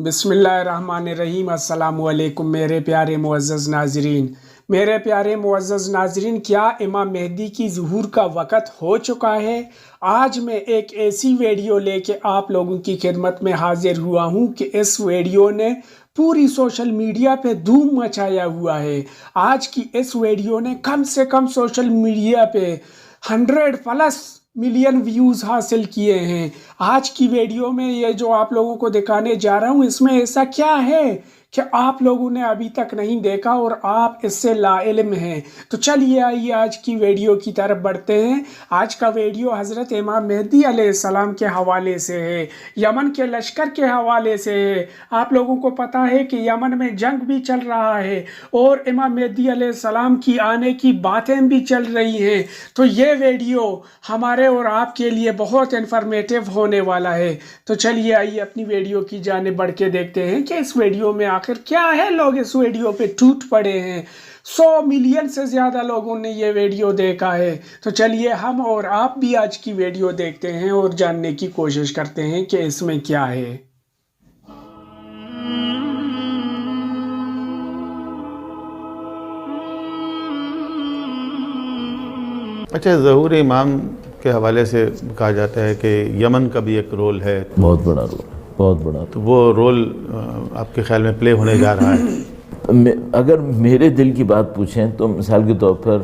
بسم اللہ الرحمن الرحیم۔ السلام علیکم میرے پیارے معزز ناظرین۔ کیا امام مہدی کی ظہور کا وقت ہو چکا ہے؟ آج میں ایک ایسی ویڈیو لے کے آپ لوگوں کی خدمت میں حاضر ہوا ہوں کہ اس ویڈیو نے پوری سوشل میڈیا پہ دھوم مچایا ہوا ہے۔ آج کی اس ویڈیو نے کم سے کم سوشل میڈیا پہ 100+ ملین ویوز حاصل کیے ہیں۔ آج کی ویڈیو میں یہ جو آپ لوگوں کو دکھانے جا رہا ہوں، اس میں ایسا کیا ہے کہ آپ لوگوں نے ابھی تک نہیں دیکھا اور آپ اس سے لا علم ہیں؟ تو چلیے آئیے آج کی ویڈیو کی طرف بڑھتے ہیں۔ آج کا ویڈیو حضرت امام مہدی علیہ السلام کے حوالے سے ہے، یمن کے لشکر کے حوالے سے ہے۔ آپ لوگوں کو پتہ ہے کہ یمن میں جنگ بھی چل رہا ہے اور امام مہدی علیہ السلام کی آنے کی باتیں بھی چل رہی ہیں۔ تو یہ ویڈیو ہمارے اور آپ کے لیے بہت انفارمیٹیو ہونے والا ہے۔ تو چلیے آئیے اپنی ویڈیو کی جانب بڑھ کے دیکھتے ہیں کہ اس ویڈیو میں آخر کیا ہے۔ لوگ اس ویڈیو پہ ٹوٹ پڑے ہیں، 100 ملین سے زیادہ لوگوں نے یہ ویڈیو دیکھا ہے۔ تو چلیے ہم اور آپ بھی آج کی ویڈیو دیکھتے ہیں اور جاننے کی کوشش کرتے ہیں کہ اس میں کیا ہے۔ اچھا، ظہور امام کے حوالے سے کہا جاتا ہے کہ یمن کا بھی ایک رول ہے، بہت بڑا رول، بہت بڑا۔ تو وہ رول آپ کے خیال میں پلے ہونے جا رہا ہے؟ اگر میرے دل کی بات پوچھیں تو مثال کے طور پر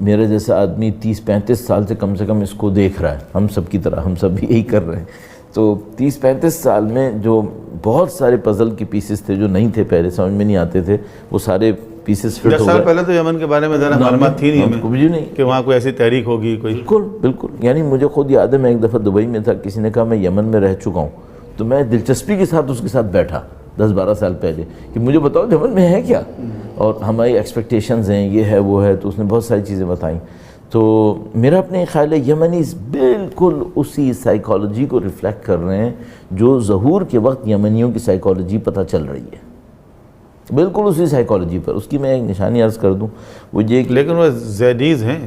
میرے جیسا آدمی 30-35 سال سے کم اس کو دیکھ رہا ہے، ہم سب کی طرح، ہم سب یہی کر رہے ہیں۔ تو 30-35 سال میں جو بہت سارے پزل کے پیسز تھے جو نہیں تھے، پہلے سمجھ میں نہیں آتے تھے، وہ سارے پیسز فٹ ہو گئے۔ 10 سال پہلے تو یمن کے بارے میں ذرا معلومات تھی نہیں کہ وہاں کوئی ایسی تحریک ہوگی کوئی۔ بالکل، یعنی مجھے خود یاد ہے، میں ایک دفعہ دبئی میں تھا، کسی نے کہا میں یمن میں رہ چکا ہوں، تو میں دلچسپی کے ساتھ اس کے ساتھ بیٹھا 10-12 سال پہلے کہ مجھے بتاؤ یمن میں ہے کیا، اور ہماری ایکسپیکٹیشنز ہیں، یہ ہے وہ ہے، تو اس نے بہت ساری چیزیں بتائیں۔ تو میرا اپنے خیال ہے یمنیز بالکل اسی سائیکالوجی کو ریفلیکٹ کر رہے ہیں جو ظہور کے وقت یمنیوں کی سائیکالوجی پتہ چل رہی ہے، بالکل اسی سائیکالوجی پر۔ اس کی میں ایک نشانی عرض کر دوں، وہ یہ، لیکن وہ زیدیز ہیں،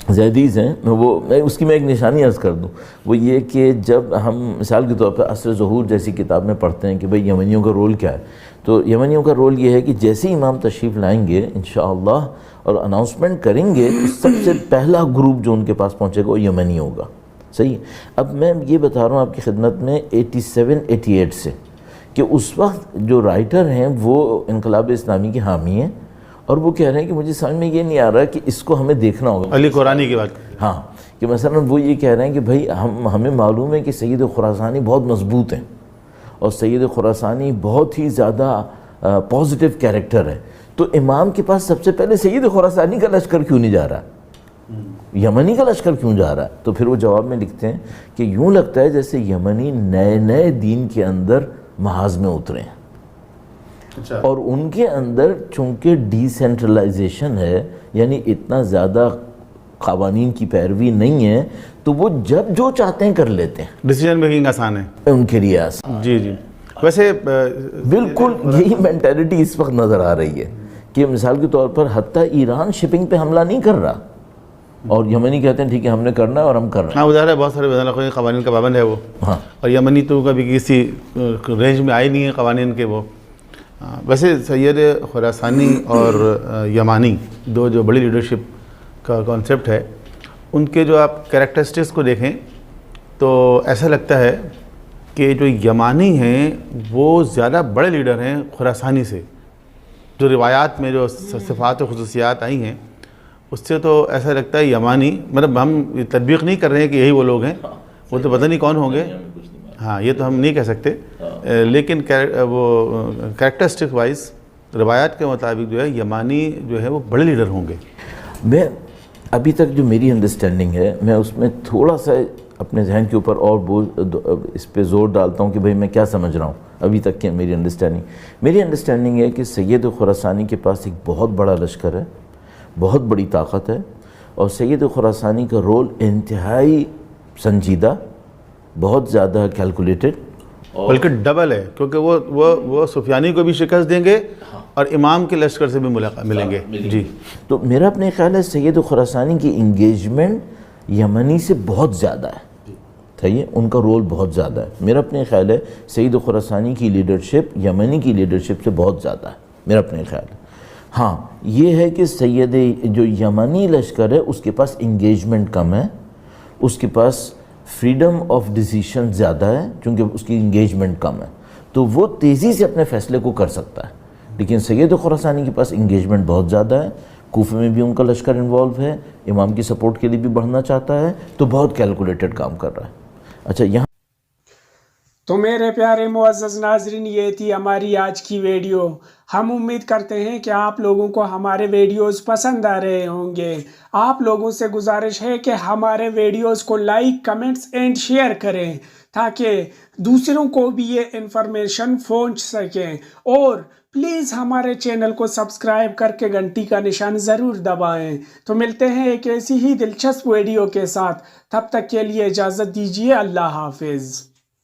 اس کی میں ایک نشانی عرض کر دوں، وہ یہ کہ جب ہم مثال کے طور پر عصر ظہور جیسی کتاب میں پڑھتے ہیں کہ بھئی یمنیوں کا رول کیا ہے، تو یمنیوں کا رول یہ ہے کہ جیسے ہی امام تشریف لائیں گے انشاءاللہ اور اناؤنسمنٹ کریں گے، تو سب سے پہلا گروپ جو ان کے پاس پہنچے گا وہ یمنی ہوگا۔ صحیح؟ اب میں یہ بتا رہا ہوں آپ کی خدمت میں 87-88 سے، کہ اس وقت جو رائٹر ہیں وہ انقلاب اسلامی کے حامی ہیں، اور وہ کہہ رہے ہیں کہ مجھے سمجھ میں یہ نہیں آ رہا کہ اس کو ہمیں دیکھنا ہوگا۔ علی قرآنی کی بات، ہاں، کہ مثلا وہ یہ کہہ رہے ہیں کہ بھائی ہمیں معلوم ہے کہ سید خراسانی بہت مضبوط ہیں، اور سید خراسانی بہت ہی زیادہ پازیٹیو کیریکٹر ہے، تو امام کے پاس سب سے پہلے سید خراسانی کا لشکر کیوں نہیں جا رہا، یمنی کا لشکر کیوں جا رہا ہے؟ تو پھر وہ جواب میں لکھتے ہیں کہ یوں لگتا ہے جیسے یمنی نئے دین کے اندر محاذ میں اترے ہیں، اور ان کے اندر چونکہ ڈی سینٹرلائزیشن ہے، یعنی اتنا زیادہ قوانین کی پیروی نہیں ہے، تو وہ جب جو چاہتے ہیں کر لیتے ہیں، ڈیسیجن میکنگ آسان ہے ان کے لیے آسان۔ جی ویسے بالکل یہی مینٹیلٹی اس وقت نظر آ رہی ہے کہ مثال کے طور پر حتیٰ ایران شپنگ پہ حملہ نہیں کر رہا، اور یمنی کہتے ہیں ٹھیک ہے ہم نے کرنا ہے اور ہم کر رہے ہیں۔ ہاں، وہ ظاہر ہے بہت سارے بین الاقوامی قوانین کا پابند ہے وہ، ہاں، اور یمنی تو کبھی کسی رینج میں آئے نہیں ہیں قوانین کے وہ۔ ویسے سید خراسانی اور یمانی دو جو بڑی لیڈرشپ کا کانسیپٹ ہے، ان کے جو آپ کریکٹرسٹکس کو دیکھیں تو ایسا لگتا ہے کہ جو یمانی ہیں وہ زیادہ بڑے لیڈر ہیں خراسانی سے، جو روایات میں جو صفات و خصوصیات آئی ہیں اس سے تو ایسا لگتا ہے یمانی، مطلب ہم تطبیق نہیں کر رہے ہیں کہ یہی وہ لوگ ہیں، وہ تو پتہ نہیں کون ہوں گے، ہاں یہ تو ہم نہیں کہہ سکتے، لیکن وہ کریکٹرسٹک وائز روایات کے مطابق جو ہے یمانی جو ہے وہ بڑے لیڈر ہوں گے۔ میں ابھی تک جو میری انڈرسٹینڈنگ ہے، میں اس میں تھوڑا سا اپنے ذہن کے اوپر اور اس پہ زور ڈالتا ہوں کہ بھئی میں کیا سمجھ رہا ہوں ابھی تک کی میری انڈرسٹینڈنگ ہے کہ سید خراسانی کے پاس ایک بہت بڑا لشکر ہے، بہت بڑی طاقت ہے، اور سید خراسانی کا رول انتہائی سنجیدہ، بہت زیادہ کیلکولیٹڈ، بلکہ ڈبل ہے، کیونکہ وہ سفیانی کو بھی شکست دیں گے اور امام کے لشکر سے بھی ملیں گے۔ جی، تو میرا اپنے خیال ہے سید خراسانی کی انگیجمنٹ یمنی سے بہت زیادہ ہے، صحیح ہے، ان کا رول بہت زیادہ ہے. میرا اپنے خیال ہے سید خراسانی کی لیڈرشپ یمنی کی لیڈرشپ سے بہت زیادہ ہے، میرا اپنے خیال ہے. ہاں یہ ہے کہ سید جو یمنی لشکر ہے اس کے پاس انگیجمنٹ کم ہے، اس کے پاس فریڈم آف ڈیسیشن زیادہ ہے چونکہ اس کی انگیجمنٹ کم ہے، تو وہ تیزی سے اپنے فیصلے کو کر سکتا ہے. لیکن سید خراسانی کے پاس انگیجمنٹ بہت زیادہ ہے، کوفے میں بھی ان کا لشکر انوالو ہے، امام کی سپورٹ کے لیے بھی بڑھنا چاہتا ہے، تو بہت کیلکولیٹڈ کام کر رہا ہے. اچھا یہاں تو میرے پیارے معزز ناظرین، یہ تھی ہماری آج کی ویڈیو. ہم امید کرتے ہیں کہ آپ لوگوں کو ہمارے ویڈیوز پسند آ رہے ہوں گے. آپ لوگوں سے گزارش ہے کہ ہمارے ویڈیوز کو لائک، کمنٹس اینڈ شیئر کریں تاکہ دوسروں کو بھی یہ انفارمیشن پہنچ سکیں. اور پلیز ہمارے چینل کو سبسکرائب کر کے گھنٹی کا نشان ضرور دبائیں. تو ملتے ہیں ایک ایسی ہی دلچسپ ویڈیو کے ساتھ. تب تک کے لیے اجازت دیجیے. اللہ حافظ.